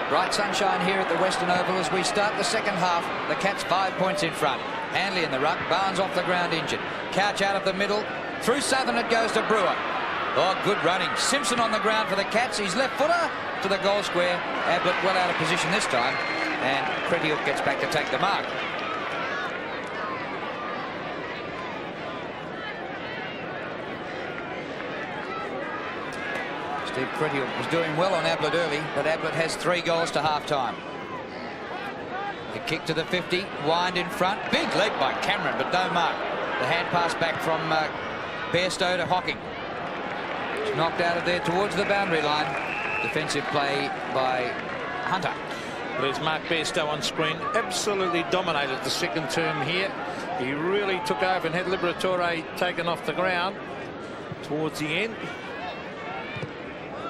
Bright sunshine here at the Western Oval as we start the second half. The Cats 5 points in front. Handley in the ruck. Barnes off the ground injured. Couch out of the middle. Through Southern it goes to Brewer. Oh, good running. Simpson on the ground for the Cats. His left footer to the goal square. Ablett well out of position this time. And Cretiuk gets back to take the mark. Steve Cretiuk was doing well on Ablett early, but Ablett has 3 goals to half-time. The kick to the 50, wind in front. Big leap by Cameron, but no mark. The hand pass back from Bairstow to Hocking. It's knocked out of there towards the boundary line. Defensive play by Hunter. There's Mark Bairstow on screen. Absolutely dominated the second term here. He really took over and had Liberatore taken off the ground towards the end.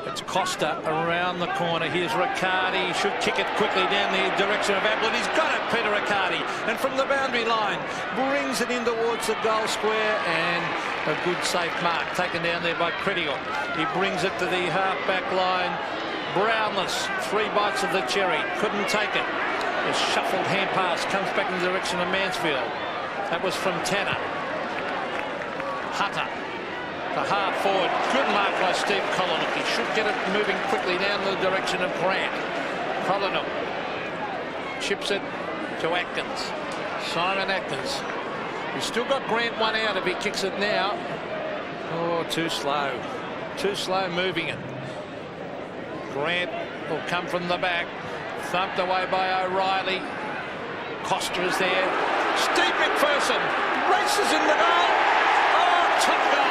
It's Costa around the corner. Here's Riccardi. Should kick it quickly down the direction of Ablett. He's got it, Peter Riccardi. And from the boundary line, brings it in towards the goal square. And a good safe mark taken down there by Cretiuk. He brings it to the half-back line. Brownless, 3 bites of the cherry. Couldn't take it. A shuffled hand pass comes back in the direction of Mansfield. That was from Tanner. Hunter. The half forward, good mark by Steve Collinwood. He should get it moving quickly down the direction of Grant. Collinwood chips it to Atkins. Simon Atkins. He's still got Grant one out if he kicks it now. Oh, too slow. Too slow moving it. Grant will come from the back. Thumped away by O'Reilly. Costa is there. Steve McPherson races in the goal. Oh, top goal.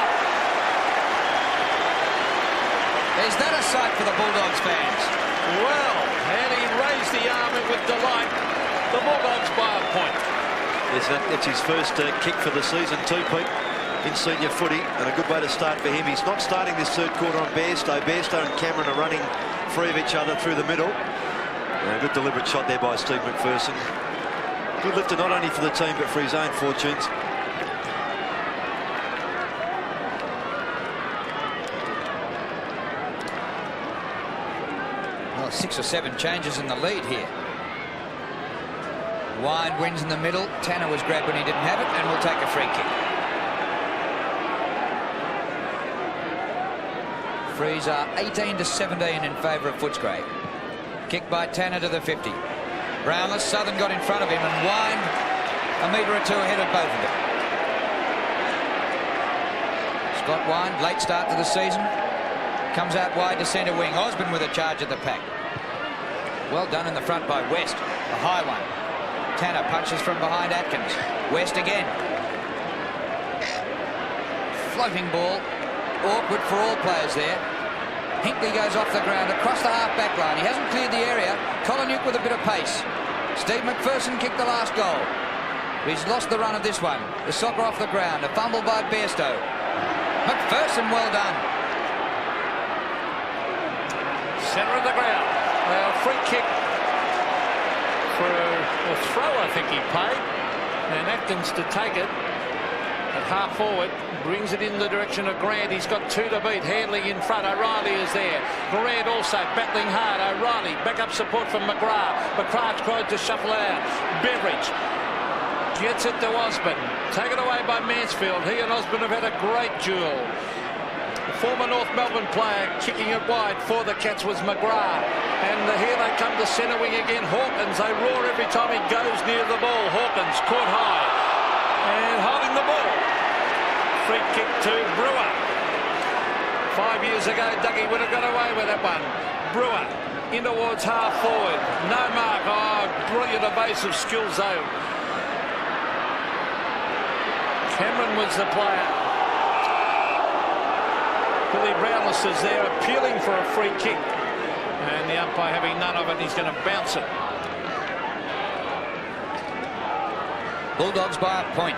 Is that a sight for the Bulldogs fans? Well, and he raised the arm with delight. The Bulldogs by a point. Yes, that's his first kick for the season too, Pete, in senior footy, and a good way to start for him. He's not starting this third quarter on Bairstow. Bairstow and Cameron are running free of each other through the middle. A good deliberate shot there by Steve McPherson. Good lifter not only for the team but for his own fortunes. Well, 6 or 7 changes in the lead here. Wide wins in the middle. Tanner was grabbed when he didn't have it and will take a free kick. Frees are 18-17 in favour of Footscray. Kick by Tanner to the 50. Brownless, Southern got in front of him and Wine a metre or 2 ahead of both of them. Scott Wine, late start to the season. Comes out wide to centre wing. Osborne with a charge at the pack. Well done in the front by West. A high one. Tanner punches from behind Atkins. West again. Floating ball. Awkward for all players there. Hinkley goes off the ground across the half-back line. He hasn't cleared the area. Collinwood with a bit of pace. Steve McPherson kicked the last goal. He's lost the run of this one. The soccer off the ground. A fumble by Bairstow. McPherson, well done. Centre of the ground. Well, free kick for a throw, I think he paid. And Atkins to take it at half forward. Brings it in the direction of Grant. He's got 2 to beat. Handley in front. O'Reilly is there. Grant also battling hard. O'Reilly back up support from McGrath. McGrath tried to shuffle out. Beveridge gets it to Osborne. Taken away by Mansfield. He and Osborne have had a great duel. The former North Melbourne player kicking it wide for the Cats was McGrath. And here they come to centre wing again. Hawkins. They roar every time he goes near the ball. Hawkins caught high and holding the ball. Free kick to Brewer. 5 years ago, Dougie would have got away with that one. Brewer in towards half forward. No mark. Oh, brilliant evasive skills though. Cameron was the player. Billy Brownless is there appealing for a free kick. And the umpire having none of it, he's going to bounce it. Bulldogs by a point.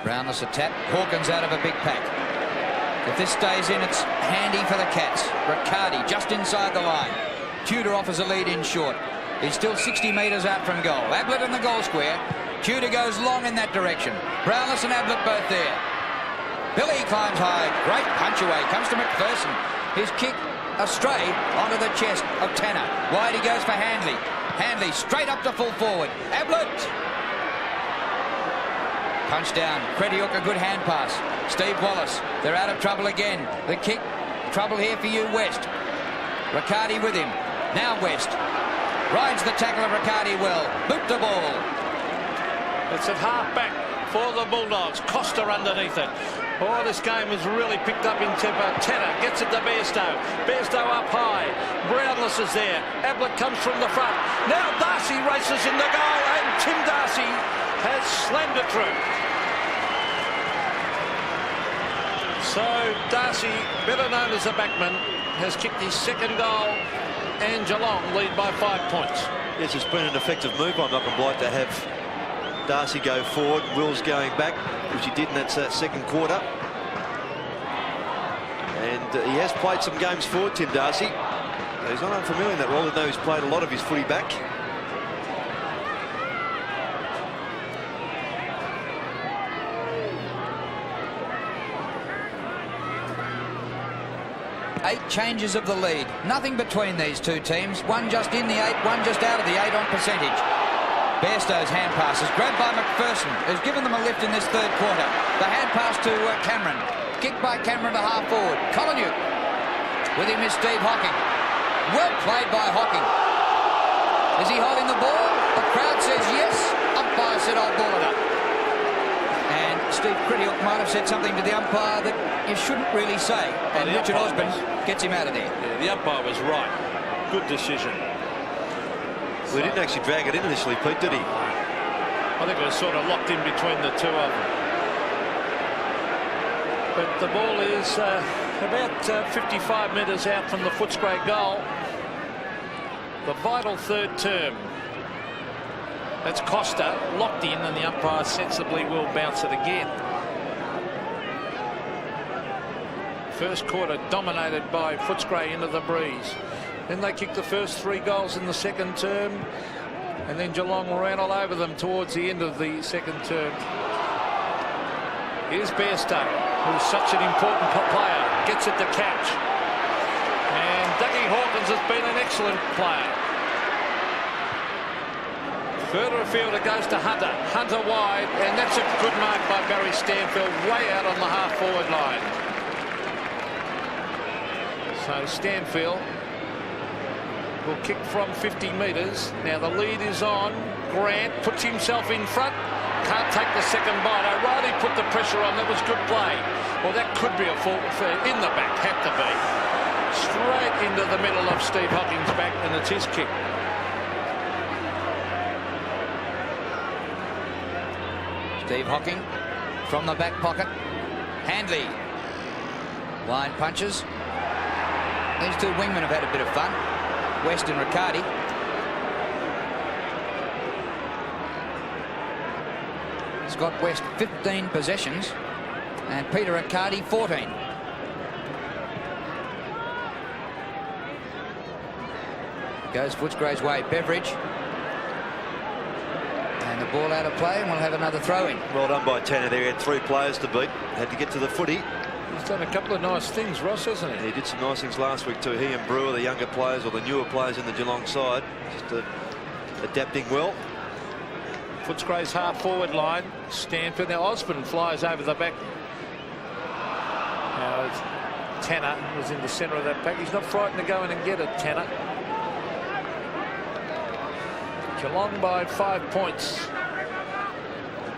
Brownless a tap. Hawkins out of a big pack. If this stays in, it's handy for the Cats. Riccardi just inside the line. Tudor offers a lead in short. He's still 60 metres out from goal. Ablett in the goal square. Tudor goes long in that direction. Brownless and Ablett both there. Billy climbs high. Great punch away. Comes to McPherson. His kick astray onto the chest of Tanner. Wide he goes for Handley. Handley straight up to full forward. Ablett. Punch down. Crediuk, a good hand pass. Steve Wallace. They're out of trouble again. The kick. Trouble here for you, West. Riccardi with him. Now West. Rides the tackle of Riccardi well. Boot the ball. It's at half back for the Bulldogs. Costa underneath it. Oh, this game has really picked up in tempo. Tanner gets it to Bairstow. Bairstow up high. Brownless is there. Ablett comes from the front. Now Darcy races in the goal, and Tim Darcy has slammed it through. So Darcy, better known as the backman, has kicked his second goal, and Geelong lead by 5 points. Yes, it's been an effective move by Malcolm Blight to have Darcy go forward, Wills going back, which he did in that second quarter. And he has played some games forward, Tim Darcy. He's not unfamiliar in that role, though he's played a lot of his footy back. Eight changes of the lead. Nothing between these two teams. One just in the 8, one just out of the 8 on percentage. Bairstow's hand pass is grabbed by McPherson, who's given them a lift in this third quarter. The hand pass to Cameron. Kicked by Cameron to half forward. Collinwood. With him is Steve Hocking. Well played by Hocking. Is he holding the ball? The crowd says yes. Umpire said I'll ball it up. And Steve Crediuk might have said something to the umpire that you shouldn't really say. And Richard Osborne gets him out of there. Yeah, the umpire was right. Good decision. Well, he didn't actually drag it in initially, Pete, did he? I think it was sort of locked in between the two of them. But the ball is about 55 metres out from the Footscray goal. The vital third term. That's Costa locked in, and the umpire sensibly will bounce it again. First quarter dominated by Footscray into the breeze. Then they kicked the first 3 goals in the second term, and then Geelong ran all over them towards the end of the second term. Here's Bairstow, who's such an important player, gets it to catch. And Dougie Hawkins has been an excellent player. Further afield it goes to Hunter. Hunter wide, and that's a good mark by Barry Stanfield, way out on the half-forward line. So Stanfield will kick from 50 metres. Now the lead is on. Grant puts himself in front. Can't take the second bite. O'Reilly put the pressure on. That was good play. Well, that could be a fault in the back. Had to be. Straight into the middle of Steve Hocking's back, and it's his kick. Steve Hocking from the back pocket. Handley. Line punches. These two wingmen have had a bit of fun. West and Riccardi. Scott West 15 possessions and Peter Riccardi 14. Goes Footscray's way. Beveridge. And the ball out of play, and we'll have another throw in. Well done by Tanner there. He had 3 players to beat. Had to get to the footy. He's done a couple of nice things, Ross, hasn't he? And he did some nice things last week too. He and Brewer, the younger players or the newer players in the Geelong side, just adapting well. Footscray's half-forward line. Stanford. Now Osborne flies over the back. Now Tanner was in the centre of that pack. He's not frightened to go in and get it, Tanner. Geelong by 5 points.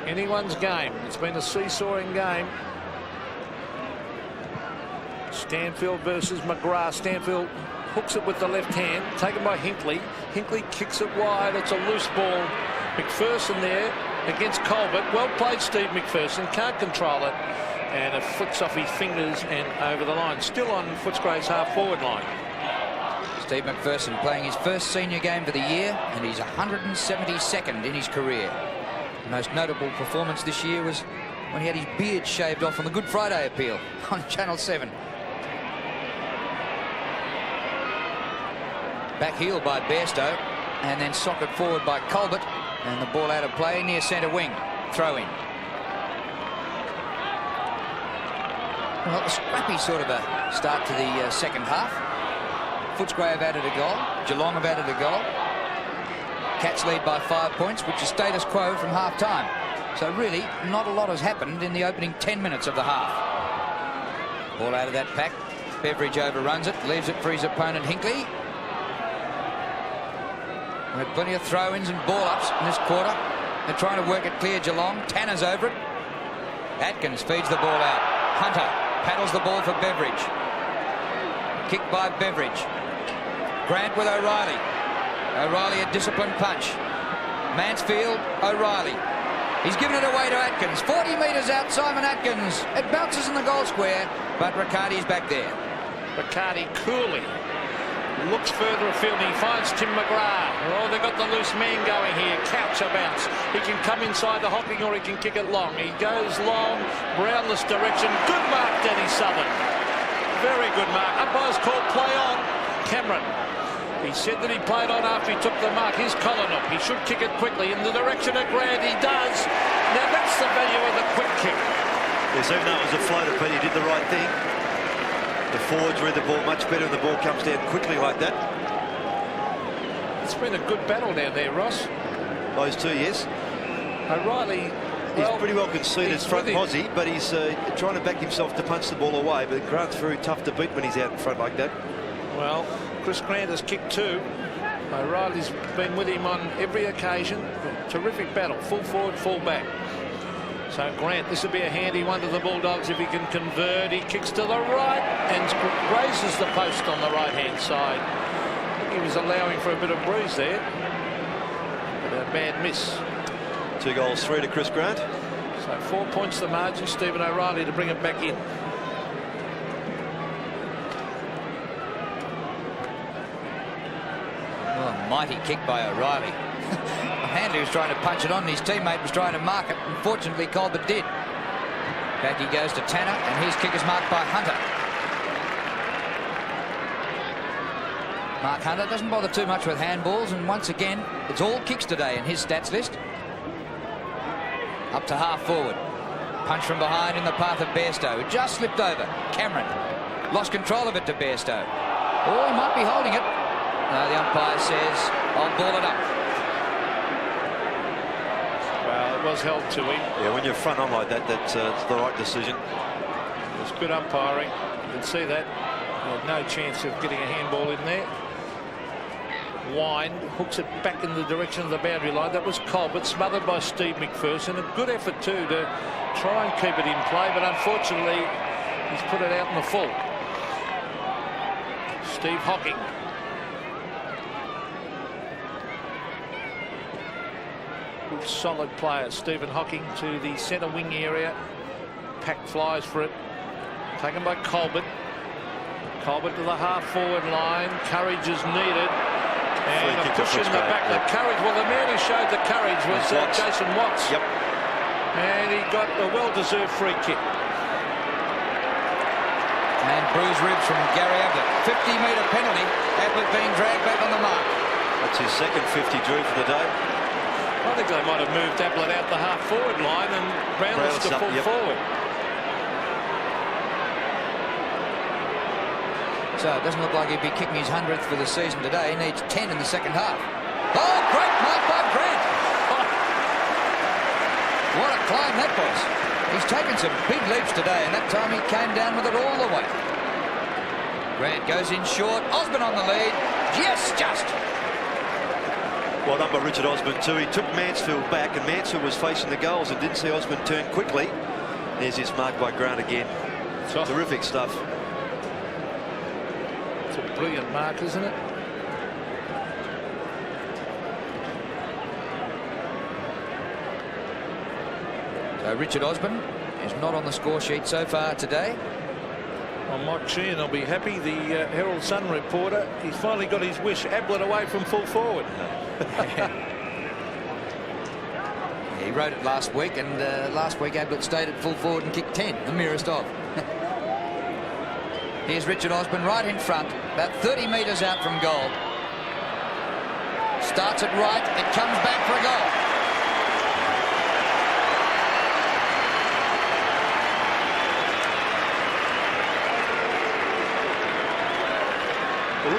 Anyone's game. It's been a seesawing game. Stanfield versus McGrath. Stanfield hooks it with the left hand, taken by Hinkley. Hinkley kicks it wide. It's a loose ball. McPherson there against Colbert. Well played, Steve McPherson. Can't control it, and it flicks off his fingers and over the line. Still on Footscray's half-forward line. Steve McPherson playing his first senior game for the year, and he's 172nd in his career. The most notable performance this year was when he had his beard shaved off on the Good Friday appeal on Channel 7. Back heel by Bairstow, and then socket forward by Colbert, and the ball out of play near centre wing. Throw in. Well, a scrappy sort of a start to the second half. Footscray have added a goal. Geelong have added a goal. Cats lead by 5 points, which is status quo from half-time. So really, not a lot has happened in the opening 10 minutes of the half. Ball out of that pack. Beveridge overruns it, leaves it for his opponent Hinkley. We had plenty of throw-ins and ball-ups in this quarter. They're trying to work it clear, Geelong. Tanner's over it. Atkins feeds the ball out. Hunter paddles the ball for Beveridge. Kicked by Beveridge. Grant with O'Reilly. O'Reilly a disciplined punch. Mansfield, O'Reilly. He's given it away to Atkins. 40 metres out, Simon Atkins. It bounces in the goal square, but Riccardi's back there. Riccardi coolly looks further afield. He finds Tim McGrath. Oh, they've got the loose man going here. Couch a bounce. He can come inside the Hocking or he can kick it long. He goes long, Brownless direction. Good mark, Danny Southern. Very good mark. Umpire's called play on. Cameron. He said that he played on after he took the mark. Here's Colin up. He should kick it quickly in the direction of Grant. He does. Now that's the value of the quick kick. Yes, even though it was a floater, but he did the right thing. The forwards read the ball much better when the ball comes down quickly like that. It's been a good battle down there, Ross. Those two, yes. O'Reilly, he's pretty well conceded front posse, but he's trying to back himself to punch the ball away. But Grant's very tough to beat when he's out in front like that. Well, Chris Grant has kicked 2. O'Reilly's been with him on every occasion. Terrific battle, full forward, full back. So Grant, this will be a handy one to the Bulldogs if he can convert. He kicks to the right and grazes the post on the right-hand side. I think he was allowing for a bit of breeze there. But a bad miss. 2 goals, 3 to Chris Grant. So 4 points the margin. Stephen O'Reilly to bring it back in. Oh, a mighty kick by O'Reilly. Handley was trying to punch it on, and his teammate was trying to mark it. Unfortunately, Colbert did. Back he goes to Tanner, and his kick is marked by Hunter. Mark Hunter doesn't bother too much with handballs, and once again, it's all kicks today in his stats list. Up to half forward. Punch from behind in the path of Bairstow, who just slipped over. Cameron lost control of it to Bairstow. Oh, he might be holding it. No, the umpire says, I'll ball it up. Well, it was held to him. Yeah, when you're front on like that, that's the right decision. It was good umpiring. You can see that. He had no chance of getting a handball in there. Wind hooks it back in the direction of the boundary line. That was Colbert, smothered by Steve McPherson. A good effort too to try and keep it in play, but unfortunately he's put it out in the full. Steve Hocking. Good solid player. Stephen Hocking to the centre wing area. Pack flies for it. Taken by Colbert. Colbert to the half forward line. Courage is needed. And a push in the back. The courage. Well, the man who showed the courage was Jason Watts. Yep. And he got a well-deserved free kick. And bruised ribs from Gary Ablett. 50-metre penalty. Ablett being dragged back on the mark. That's his second 50 Drew for the day. I think they might have moved Ablett out the half forward line and Brownless to full forward. So it doesn't look like he'd be kicking his 100th for the season today. He needs 10 in the second half. Oh, great mark by Grant. What a climb that was. He's taken some big leaps today, and that time he came down with it all the way. Grant goes in short. Osborne on the lead. Yes, just. Well done by Richard Osborne too. He took Mansfield back, and Mansfield was facing the goals and didn't see Osborne turn quickly. There's his mark by Grant again. Terrific stuff. It's a brilliant mark, isn't it? So Richard Osborne is not on the score sheet so far today. Well, Mike Sheehan will be happy. The Herald Sun reporter, he's finally got his wish. Ablett away from full forward. He wrote it last week, and last week Ablett stayed at full forward and kicked 10, the merest of. Here's Richard Osborne right in front, about 30 metres out from goal. Starts it right, it comes back for a goal.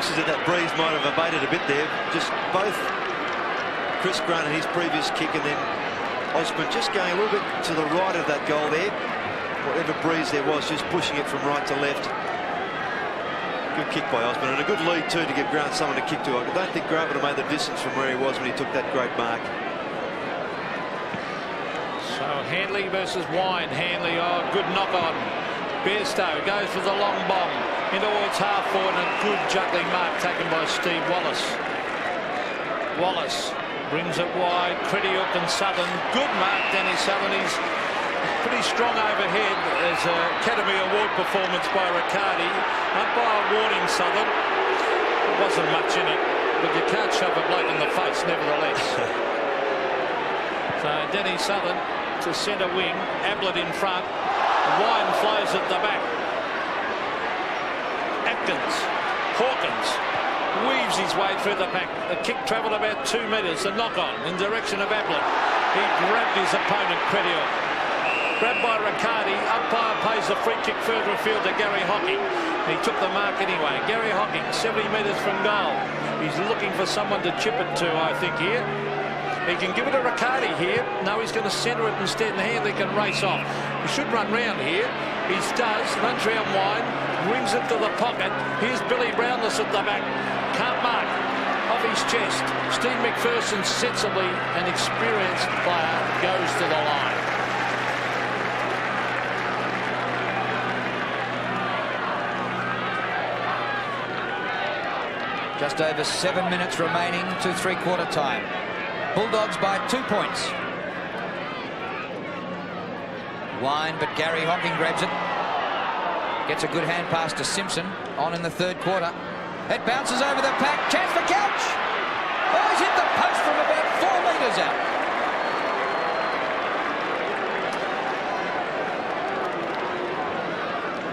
chances that breeze might have abated a bit there. Just both Chris Grant and his previous kick, and then Osborne just going a little bit to the right of that goal there. Whatever breeze there was, just pushing it from right to left. Good kick by Osborne, and a good lead too to give Grant someone to kick to. I don't think Grant would have made the distance from where he was when he took that great mark. So Handley versus Wine. Handley, oh, good knock on. Bairstow goes for the long bomb in towards half forward, and a good juggling mark taken by Steve Wallace. Wallace brings it wide. Crediuk and Southern. Good mark, Danny Southern. He's pretty strong overhead. There's a Academy Award performance by Riccardi. Umpire warning Southern. There wasn't much in it, but you can't shove a bloke in the face nevertheless. So Danny Southern to centre wing. Ablett in front. Wine flows at the back. Atkins. Hawkins weaves his way through the pack. The kick travelled about 2 metres. The knock on in direction of Ablett. He grabbed his opponent, Credior. Grabbed by Riccardi. Umpire pays the free kick further afield to Gary Hocking. He took the mark anyway. Gary Hocking, 70 metres from goal. He's looking for someone to chip it to, I think, here. He can give it to Riccardi here. No, he's going to centre it instead, and Handley can race off. He should run round here. He does. Runs round Wine. Brings it to the pocket. Here's Billy Brownless at the back. Can't mark. Off his chest. Steve McPherson, sensibly an experienced player, goes to the line. Just over 7 minutes remaining to three-quarter time. Bulldogs by 2 points. Wine, but Gary Hocking grabs it. Gets a good hand pass to Simpson on in the third quarter. It bounces over the pack. Chance for Couch. Oh, he's hit the post from about 4 metres out.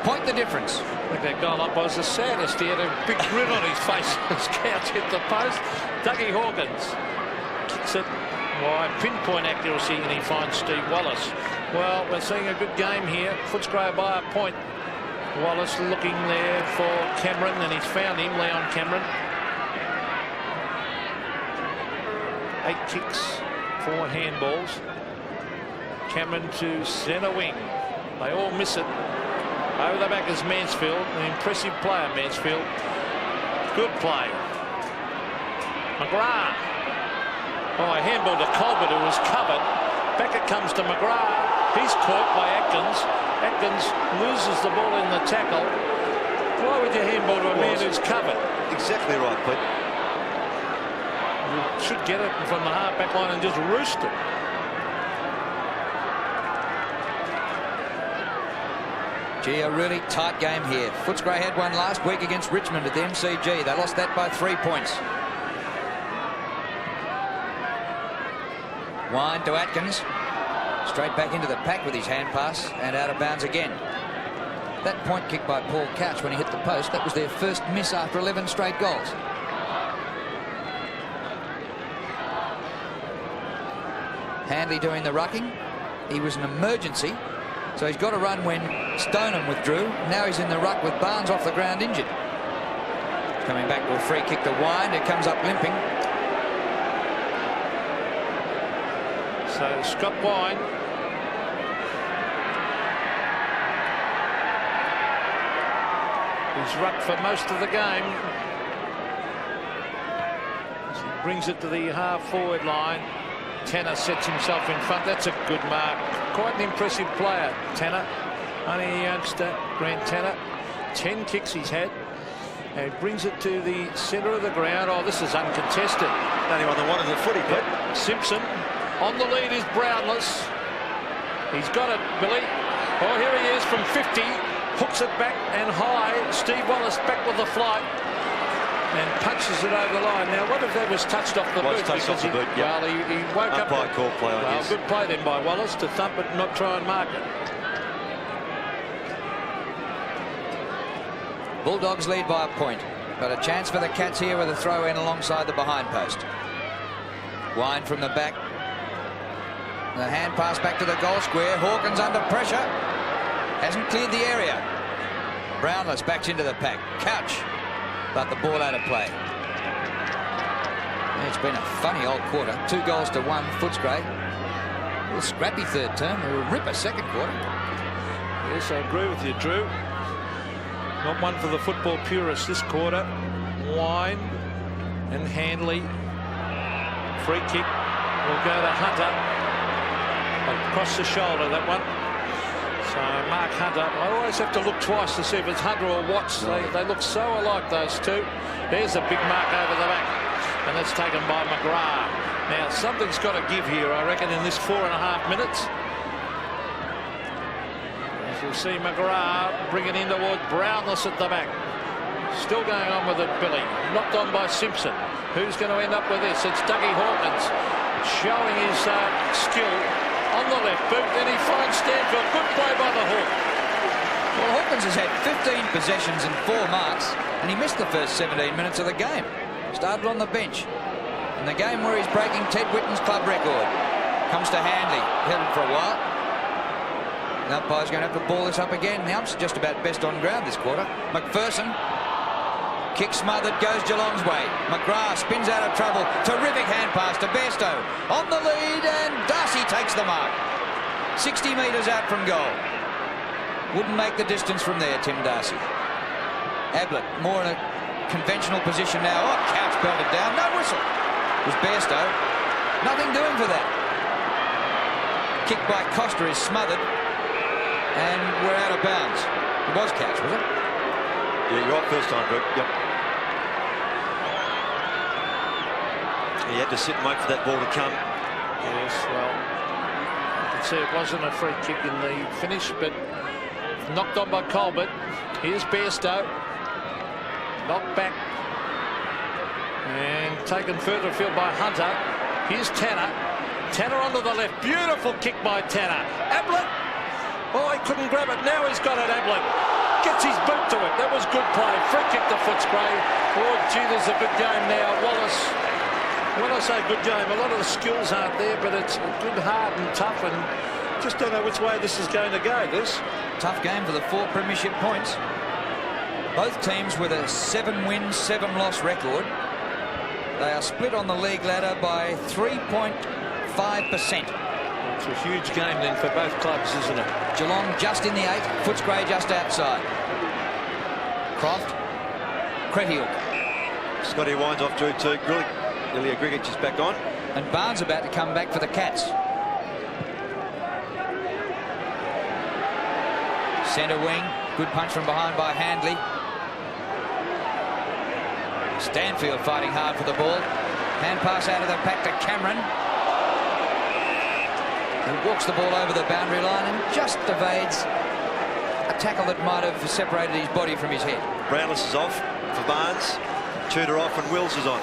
Point the difference. I think that goal up was the saddest. He had a big grin on his face as Couch hit the post. Dougie Hawkins kicks it wide, pinpoint accuracy, and he finds Steve Wallace. Well, we're seeing a good game here. Footscray by a point. Wallace looking there for Cameron, and he's found him, Leon Cameron. 8 kicks, 4 handballs. Cameron to centre wing. They all miss it. Over the back is Mansfield, an impressive player, Mansfield. Good play. McGrath. Oh, a handball to Colbert, who was covered. Back it comes to McGrath. He's caught by Atkins. Atkins loses the ball in the tackle. Why would you handball to a man who's covered? Exactly right, Pete. You should get it from the half-back line and just roost it. Gee, a really tight game here. Footscray had one last week against Richmond at the MCG. They lost that by 3 points. Wine to Atkins. Straight back into the pack with his hand pass and out of bounds again. That point kick by Paul Couch when he hit the post, that was their first miss after 11 straight goals. Handley doing the rucking. He was an emergency, so he's got to run when Stoneham withdrew. Now he's in the ruck with Barnes off the ground injured. Coming back to a free kick to Wine. It comes up limping. So Scott Wine. He's rucked for most of the game. As he brings it to the half-forward line. Tanner sets himself in front. That's a good mark. Quite an impressive player, Tanner. Only a youngster, Grant Tanner. 10 kicks he's had. And he brings it to the centre of the ground. Oh, this is uncontested. Only one that wanted the footy, Pete. Simpson. On the lead is Brownless. He's got it, Billy. Oh, here he is from 50. Hooks it back and high. Steve Wallace back with the flight. And punches it over the line. Now, what if that was touched off the boot? Touched off the boot, yeah. Well, he woke up. Umpire call play, I guess. Good play then by Wallace to thump it and not try and mark it. Bulldogs lead by a point, but a chance for the Cats here with a throw in alongside the behind post. Wine from the back. The hand pass back to the goal square. Hawkins under pressure. Hasn't cleared the area. Brownless backs into the pack. Couch. but the ball out of play. It's been a funny old quarter. 2 goals to 1, Footscray. A little scrappy third term. A ripper second quarter. Yes, I agree with you, Drew. Not one for the football purists this quarter. Wine and Handley. Free kick will go to Hunter. Across the shoulder, that one. So Mark Hunter. I always have to look twice to see if it's Hunter or Watts. They look so alike, those two. There's a big mark over the back. And that's taken by McGrath. Now, something's got to give here, I reckon, in this 4.5 minutes. As you'll see, McGrath bring it in towards Brownless at the back. Still going on with it, Billy. Knocked on by Simpson. Who's going to end up with this? It's Dougie Hawkins showing his skill on the left boot. Then he finds Stanfield. Good play by the Hawk. Well, Hawkins has had 15 possessions and 4 marks, and he missed the first 17 minutes of the game. Started on the bench. In the game where he's breaking Ted Whitten's club record. Comes to Handley. Held for a while. The umpire's going to have to ball this up again. The umps are just about best on ground this quarter. McPherson. Kick smothered, goes Geelong's way. McGrath spins out of trouble. Terrific hand pass to Bairstow. On the lead, and Darcy takes the mark. 60 metres out from goal. Wouldn't make the distance from there, Tim Darcy. Ablett, more in a conventional position now. Oh, Couch belted down. No whistle. It was Bairstow. Nothing doing for that. Kick by Costa is smothered. And we're out of bounds. It was Couch, was it? Yeah, you're right first time, Greg. Yep. He had to sit and wait for that ball to come. Yes, well, I can see it wasn't a free kick in the finish, but knocked on by Colbert. Here's Bairstow. Knocked back. And taken further afield by Hunter. Here's Tanner. Tanner onto the left. Beautiful kick by Tanner. Ablett. Oh, he couldn't grab it. Now he's got it, Ablett. Gets his boot to it. That was good play. Free kick to Footscray. Oh, gee, there's a good game now. Wallace. When I say good game, a lot of the skills aren't there, but it's good, hard and tough, and just don't know which way this is going to go, this. Tough game for the 4 premiership points. Both teams with a 7-win, 7-loss record. They are split on the league ladder by 3.5%. It's a huge game then for both clubs, isn't it? Geelong just in the 8, Footscray just outside. Croft, Cretiuk. Scotty winds off Drew too. Ilya Grigic is back on. And Barnes about to come back for the Cats. Centre wing, good punch from behind by Handley. Stanfield fighting hard for the ball. Hand pass out of the pack to Cameron. He walks the ball over the boundary line and just evades a tackle that might have separated his body from his head. Brownless is off for Barnes. Tudor off and Wills is on.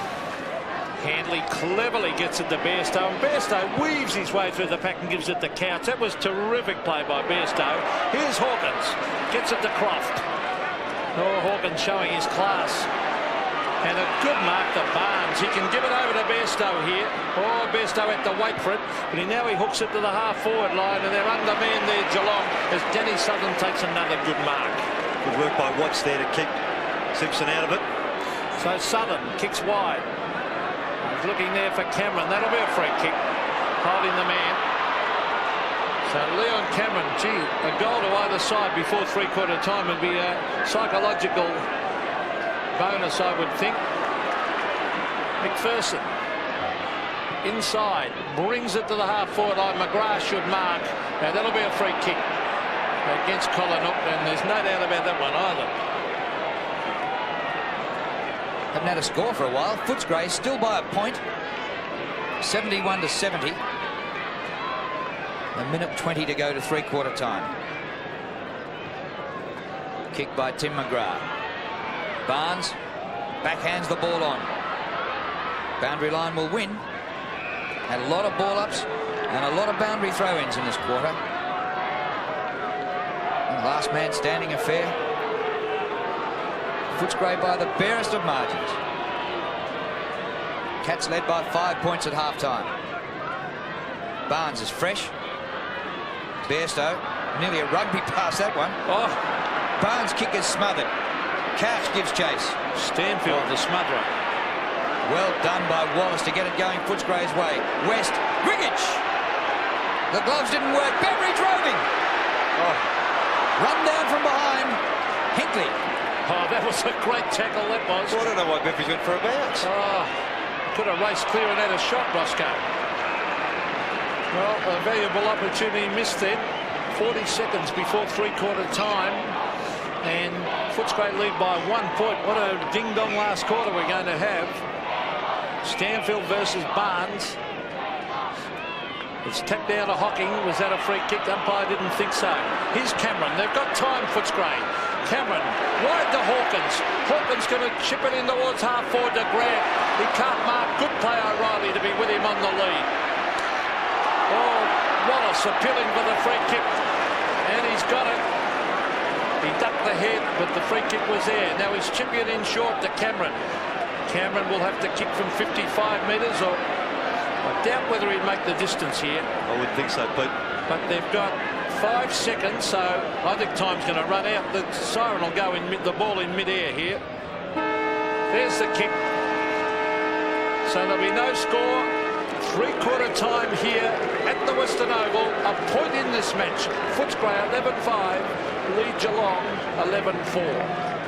Handley cleverly gets it to Bairstow, and Bairstow weaves his way through the pack and gives it to Couch. That was terrific play by Bairstow. Here's Hawkins. Gets it to Croft. Oh, Hawkins showing his class. And a good mark to Barnes. He can give it over to Bairstow here. Oh, Bairstow had to wait for it, but now he hooks it to the half-forward line, and they're undermanned there, Geelong, as Denny Southern takes another good mark. Good work by Watts there to keep Simpson out of it. So Southern kicks wide. He's looking there for Cameron. That'll be a free kick. Holding the man. So Leon Cameron, gee, a goal to either side before three-quarter time would be a psychological bonus, I would think. McPherson inside, brings it to the half-forward line. McGrath should mark. Now that'll be a free kick against Collinook, and there's no doubt about that one either. Haven't had a score for a while. Footscray still by a point. 71-70. A minute 20 to go to three-quarter time. Kick by Tim McGrath. Barnes backhands the ball on. Boundary line will win. Had a lot of ball ups and a lot of boundary throw-ins in this quarter. And last man standing affair. Footscray by the barest of margins. Cats led by 5 points at half-time. Barnes is fresh. Bairstow, nearly a rugby pass that one. Oh. Barnes' kick is smothered. catch, gives chase. Stanfield, the smotherer. Well done by Wallace to get it going Footscray's way. West, Riggich. The gloves didn't work. Beveridge drove him. Run down from behind. Hinkley. Oh, that was a great tackle, that was. I don't know why Beveridge went for a bounce. Oh, could have raced clear and had a shot, Roscoe. Well, a valuable opportunity missed then. 40 seconds before three-quarter time. And Footscray lead by 1 point. What a ding-dong last quarter we're going to have. Stanfield versus Barnes. It's tapped down to Hocking. Was that a free kick? The umpire didn't think so. Here's Cameron. They've got time, Footscray. Cameron wide to Hawkins. Hawkins going to chip it in towards half forward to Grant. He can't mark. Good play O'Reilly to be with him on the lead. Oh, Wallace appealing for the free kick. And he's got it. He ducked the head, but the free kick was there. Now he's chipping it in short to Cameron. Cameron will have to kick from 55 metres, or I doubt whether he'd make the distance here. I wouldn't think so, Pete. But they've got 5 seconds, so I think time's going to run out. The siren will go in the ball in mid-air here. There's the kick. So there'll be no score. Three-quarter time here at the Western Oval. A point in this match. Footscray 11-5. Lead Geelong 11-4.